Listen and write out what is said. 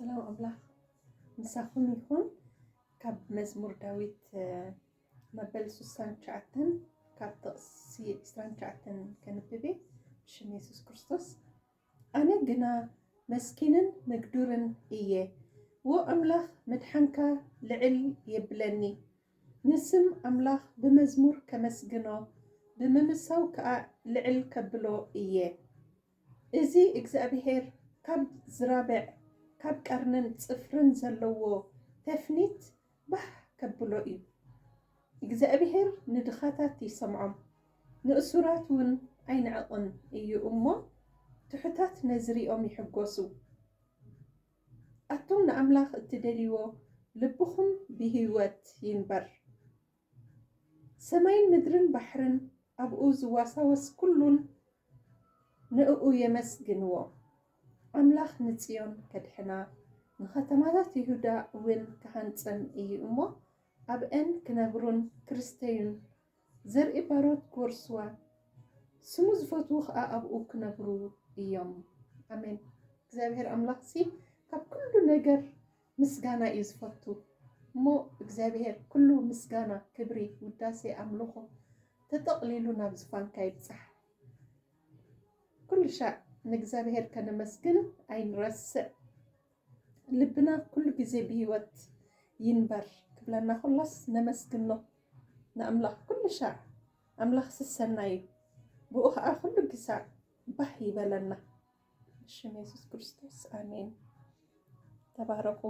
ሰላም አምላኽ ንሳኹም ይኹን። ካብ መዝሙር ዳዊት መበል 69 ካብ ጥቕሲ 29 ከንብቤ ብሽም ኢየሱስ ክርስቶስ። ኣነ ግና መስኪንን መግዱርን እየ፣ ወኣምላኽ መድሓንካ ልዕል የብለኒ። ንስም ኣምላኽ ብመዝሙር ከመስግኖ፣ ብምምሳው ከዓ ልዕል ከብሎ እየ። እዚ እግዚኣብሔር ካብ ዝራብዕ ካብ ቀርንን ጽፍርን ዘለዎ ተፍኒት ባህ ከብሎ እዩ። እግዚኣብሔር ንድኻታት ይሰምዖም፣ ንእሱራት እውን ኣይንዕቕን እዩ እሞ ትሑታት ነዝሪኦም ይሕጐሱ። ኣቶም ንኣምላኽ እትደልይዎ ልብኹም ብህይወት ይንበር። ሰማይን ምድርን ባሕርን ኣብኡ ዝዋሳወስ ኩሉን ንእኡ የመስግንዎ። ኣምላኽ ንጽዮን ከድሕና፣ ንኸተማታት ይሁዳ እውን ክሃንጽን እዩ እሞ ኣብአን ክነብሩን ክርስተዩን ዘርኢ ባሮት ክወርስዋ፣ ስሙ ዝፈትዉ ከዓ ኣብኡ ክነብሩ እዮም። ኣሜን። እግዚኣብሔር ኣምላኽ ካብ ኩሉ ነገር ምስጋና እዩ ዝፈቱ እሞ እግዚኣብሔር ኩሉ ምስጋና፣ ክብሪ፣ ውዳሴ፣ ኣምልኾ ተጠቕሊሉ ናብ ዝፋንካ ይብፅሕ። ኩሉ ሻዕ ንእግዚኣብሔር ከነመስግን ኣይንረስዕ። ልብና ኩሉ ግዜ ብህይወት ይንበር ክብለና ኩላስ ነመስግኖ ንኣምላኽ ኩሉ ሻዕ። ኣምላኽ ስሰና እዩ፣ ብኡ ከዓ ኩሉ ግሳዕ ባህ ይበለና። ብሽም ኢየሱስ ክርስቶስ ኣሜን። ተባረኹ።